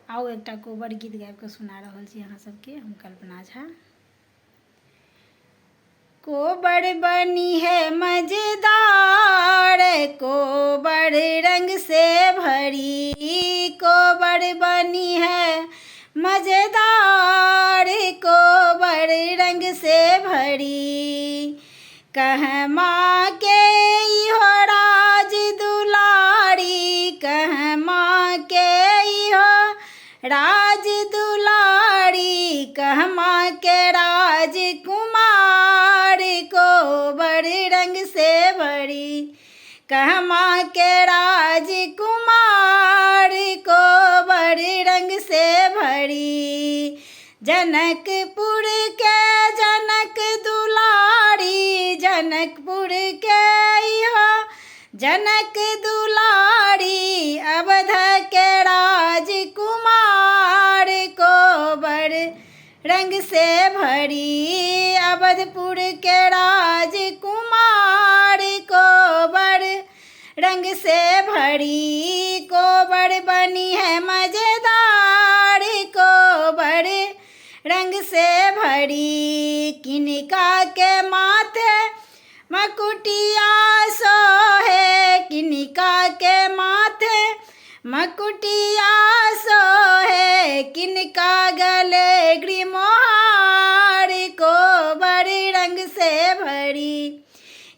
आओ एकटा कोबर गीत गाबि कऽ सुना रहल छी अहाँ सबके हम कल्पना झा। कोबर बनी है मजेदार, कोबर रंग से भरी, कोबर बनी है मजेदार, कोबर रंग से भरी। कह माँ के इहो राज दुलारी, कह माँ के इहो राज दुलारी, कह माँ के राजकुमार, कोबर रंग से भरी। कह माँ के राजकुमार, कोबर रंग से भरी। जनकपुर के जनक दुलारी, जनकपुर के इहो जनक दुलारी, अवध के राजकुमार, कोबर रंग से भरी। अवधपुर के राजकुमार, कोबर रंग से भरी। कोबर बनी है मजेदार, कोबर रंग से भरी। किनका के माथे मकुटिया सोहे, किनका के माथे मकुटिया सोहे, किनका गले ग्रीमोहार, कोबर रंग से भरी।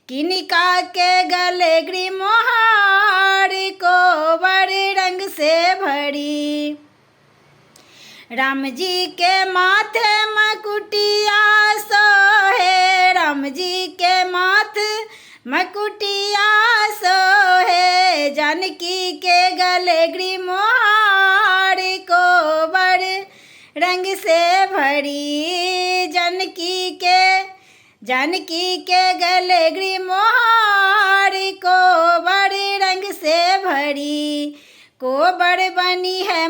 किनका के गले ग्रीमोहार, कोबर रंग से भरी। राम जी के माथे मकुटिया सोहे, राम जी के माथे मकुटिया सोहे, जानकी के गले ग्रीमोहार, कोबर रंग से भरी। जानकी के गले ग्रीमोहार, कोबर रंग से भरी। कोबर बनी है